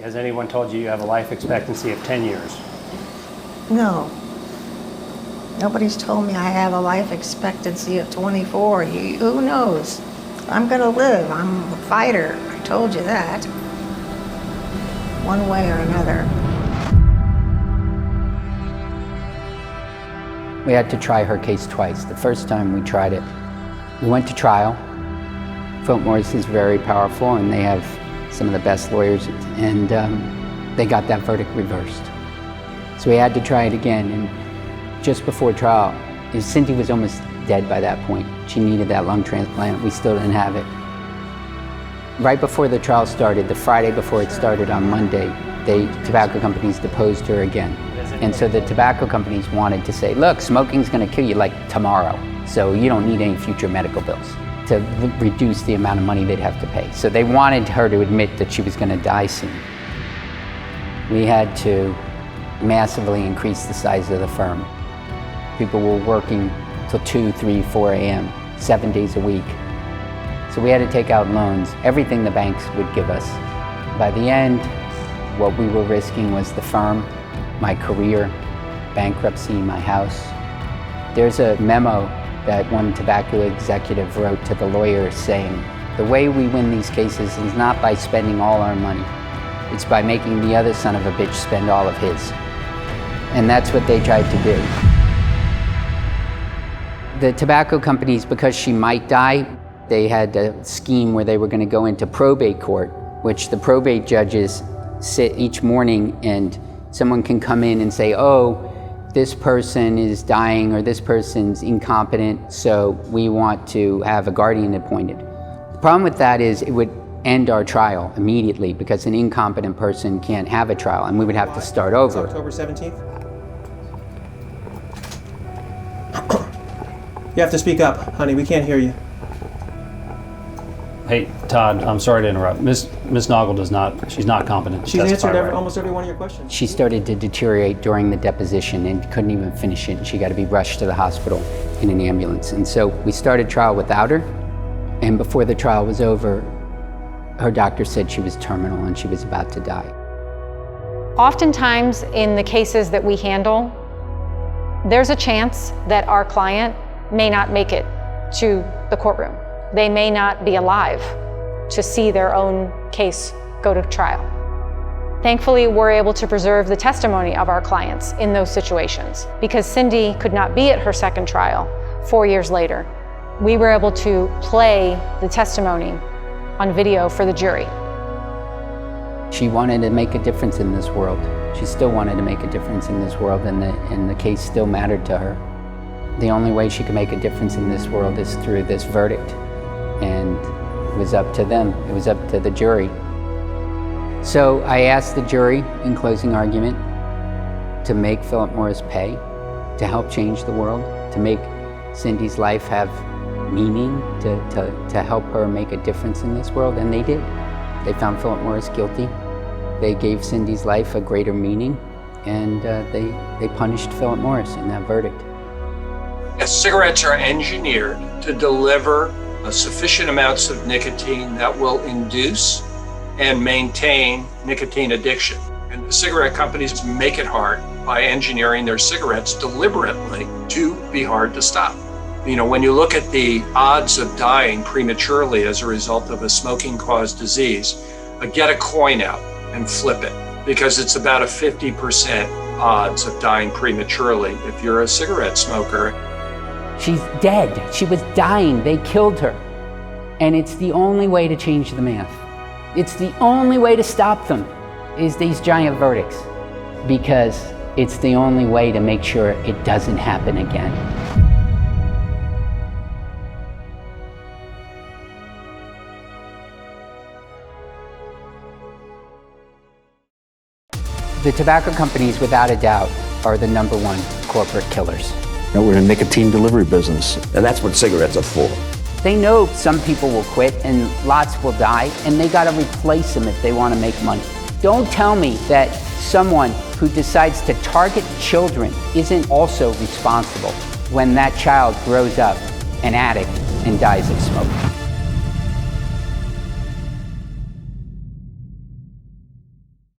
Has anyone told you you have a life expectancy of 10 years? No. Nobody's told me I have a life expectancy of 24. Who knows? I'm gonna live. I'm a fighter. I told you that. One way or another. We had to try her case twice. The first time we tried it, we went to trial. Philip Morris is very powerful and they have some of the best lawyers, and they got that verdict reversed. So we had to try it again, and just before trial, Cindy was almost dead by that point. She needed that lung transplant. We still didn't have it. Right before the trial started, the Friday before it started on Monday, tobacco companies deposed her again. And so the tobacco companies wanted to say, look, smoking's gonna kill you like tomorrow, so you don't need any future medical bills, to reduce the amount of money they'd have to pay. So they wanted her to admit that she was gonna die soon. We had to massively increase the size of the firm. People were working till 2, 3, 4 a.m., 7 days a week. So we had to take out loans, everything the banks would give us. By the end, what we were risking was the firm, my career, bankruptcy, my house. There's a memo that one tobacco executive wrote to the lawyers saying, the way we win these cases is not by spending all our money. It's by making the other son of a bitch spend all of his. And that's what they tried to do. The tobacco companies, because she might die, they had a scheme where they were going to go into probate court, which the probate judges sit each morning and someone can come in and say, oh, this person is dying or this person's incompetent, so we want to have a guardian appointed. The problem with that is it would end our trial immediately because an incompetent person can't have a trial and we would have to start over. It's October 17th? You have to speak up, honey, we can't hear you. Hey, Todd, I'm sorry to interrupt. Ms. Noggle she's not competent to She's testify answered right. almost every one of your questions. She started to deteriorate during the deposition and couldn't even finish it. And she got to be rushed to the hospital in an ambulance. And so we started trial without her. And before the trial was over, her doctor said she was terminal and she was about to die. Oftentimes in the cases that we handle, there's a chance that our client may not make it to the courtroom. They may not be alive to see their own case go to trial. Thankfully, we're able to preserve the testimony of our clients in those situations. Because Cindy could not be at her second trial 4 years later, we were able to play the testimony on video for the jury. She wanted to make a difference in this world. She still wanted to make a difference in this world, and the case still mattered to her. The only way she could make a difference in this world is through this verdict. And it was up to them, it was up to the jury. So I asked the jury in closing argument to make Philip Morris pay, to help change the world, to make Cindy's life have meaning, to help her make a difference in this world, and they did. They found Philip Morris guilty. They gave Cindy's life a greater meaning, and they punished Philip Morris in that verdict. Cigarettes are engineered to deliver sufficient amounts of nicotine that will induce and maintain nicotine addiction. And the cigarette companies make it hard by engineering their cigarettes deliberately to be hard to stop. You know, when you look at the odds of dying prematurely as a result of a smoking-caused disease, get a coin out and flip it, because it's about a 50% odds of dying prematurely if you're a cigarette smoker. She's dead. She was dying. They killed her. And it's the only way to change the math. It's the only way to stop them, is these giant verdicts, because it's the only way to make sure it doesn't happen again. The tobacco companies, without a doubt, are the #1 corporate killers. You know, we're in a nicotine delivery business, and that's what cigarettes are for. They know some people will quit and lots will die, and they gotta replace them if they wanna make money. Don't tell me that someone who decides to target children isn't also responsible when that child grows up an addict and dies of smoking.